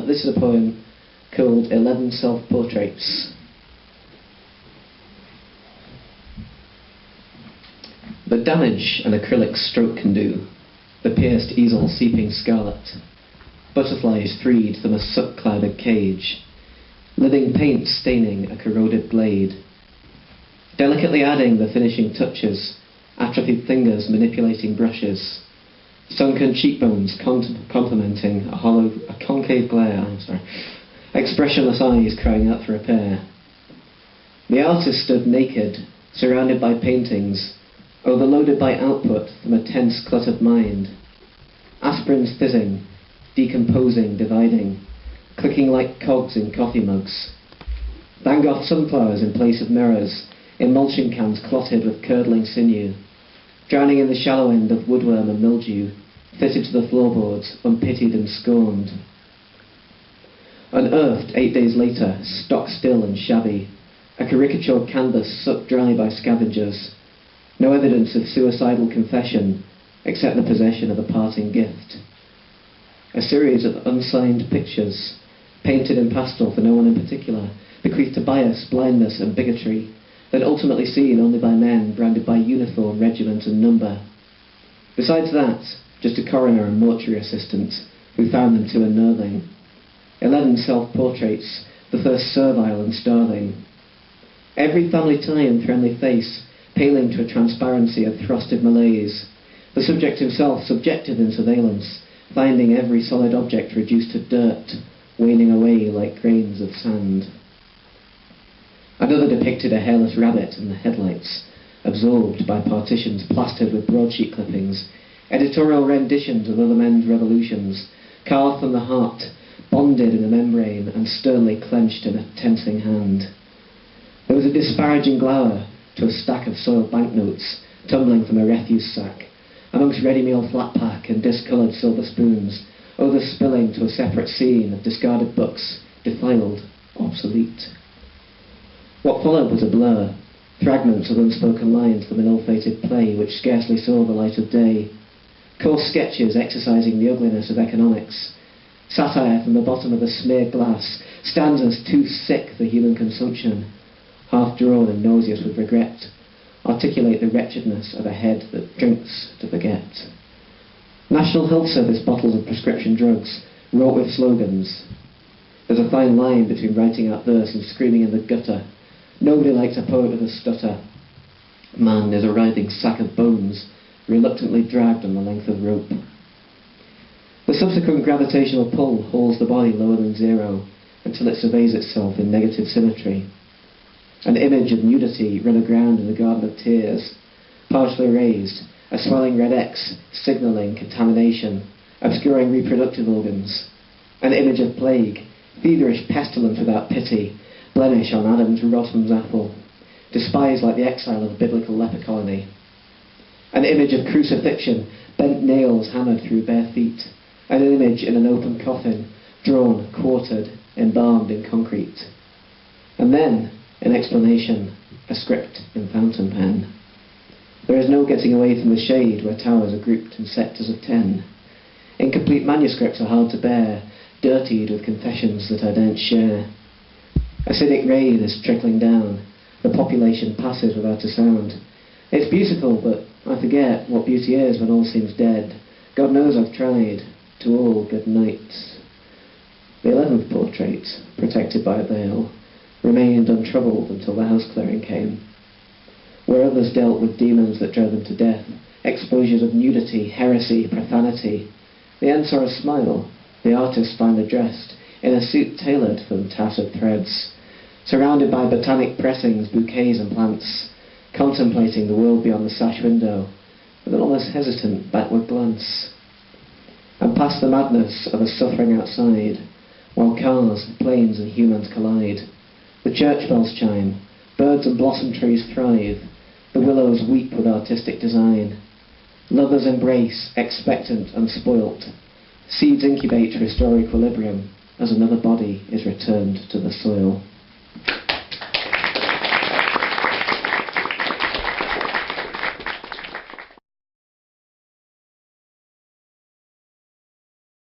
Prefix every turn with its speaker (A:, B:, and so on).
A: This is a poem called 11 Self-Portraits. The damage an acrylic stroke can do, the pierced easel seeping scarlet, butterflies freed from a soot-clouded cage, living paint staining a corroded blade, delicately adding the finishing touches, atrophied fingers manipulating brushes, sunken cheekbones complementing a concave glare, expressionless eyes crying out for repair. The artist stood naked, surrounded by paintings, overloaded by output from a tense, cluttered mind. Aspirins fizzing, decomposing, dividing, clicking like cogs in coffee mugs. Van Gogh sunflowers in place of mirrors, emulsion cans clotted with curdling sinew, drowning in the shallow end of woodworm and mildew, fitted to the floorboards, unpitied and scorned. Unearthed 8 days later, stock still and shabby, a caricatured canvas sucked dry by scavengers, no evidence of suicidal confession except the possession of a parting gift. A series of unsigned pictures, painted in pastel for no one in particular, bequeathed to bias, blindness and bigotry, then ultimately seen only by men branded by uniform, regiment and number. Besides that, just a coroner and mortuary assistant who found them too unnerving. 11 self-portraits, the first servile and starving. Every family tie and friendly face paling to a transparency of thrusted malaise, the subject himself subjected in surveillance, finding every solid object reduced to dirt, waning away like grains of sand. Another depicted a hairless rabbit in the headlights, absorbed by partitions plastered with broadsheet clippings, editorial renditions of other men's revolutions, carved from the heart, bonded in a membrane and sternly clenched in a tensing hand. There was a disparaging glower to a stack of soiled banknotes tumbling from a refuse sack, amongst ready-meal flat pack and discoloured silver spoons, others spilling to a separate scene of discarded books, defiled, obsolete. What followed was a blur, fragments of unspoken lines from an ill-fated play which scarcely saw the light of day, coarse sketches exercising the ugliness of economics, satire from the bottom of a smeared glass, stanzas too sick for human consumption, half-drawn and nauseous with regret, articulate the wretchedness of a head that drinks to forget. National Health Service bottles of prescription drugs, wrought with slogans. There's a fine line between writing out verse and screaming in the gutter. Nobody likes a poet with a stutter. Man is a writhing sack of bones, reluctantly dragged on the length of rope. The subsequent gravitational pull hauls the body lower than zero until it surveys itself in negative symmetry. An image of nudity run aground in the garden of tears, partially raised, a swelling red X signalling contamination, obscuring reproductive organs. An image of plague, feverish pestilence without pity, blemish on Adam's rotten apple, despised like the exile of a biblical leper colony. An image of crucifixion, bent nails hammered through bare feet. An image in an open coffin, drawn, quartered, embalmed in concrete. And then, in explanation, a script in fountain pen. There is no getting away from the shade where towers are grouped in sectors of 10. Incomplete manuscripts are hard to bear, dirtied with confessions that I daren't share. Acidic rain is trickling down, the population passes without a sound. It's beautiful, but I forget what beauty is when all seems dead. God knows I've tried. To all, good night. The 11th portrait, protected by a veil, remained untroubled until the house clearing came. Where others dealt with demons that drove them to death, exposures of nudity, heresy, profanity, the end saw a smile, the artist finely dressed, in a suit tailored from tattered threads, surrounded by botanic pressings, bouquets and plants, contemplating the world beyond the sash window, with an almost hesitant backward glance. And past the madness of a suffering outside, while cars, planes and humans collide, the church bells chime, birds and blossom trees thrive, the willows weep with artistic design. Lovers embrace, expectant, unspoilt. Seeds incubate to restore equilibrium as another body is returned to the soil.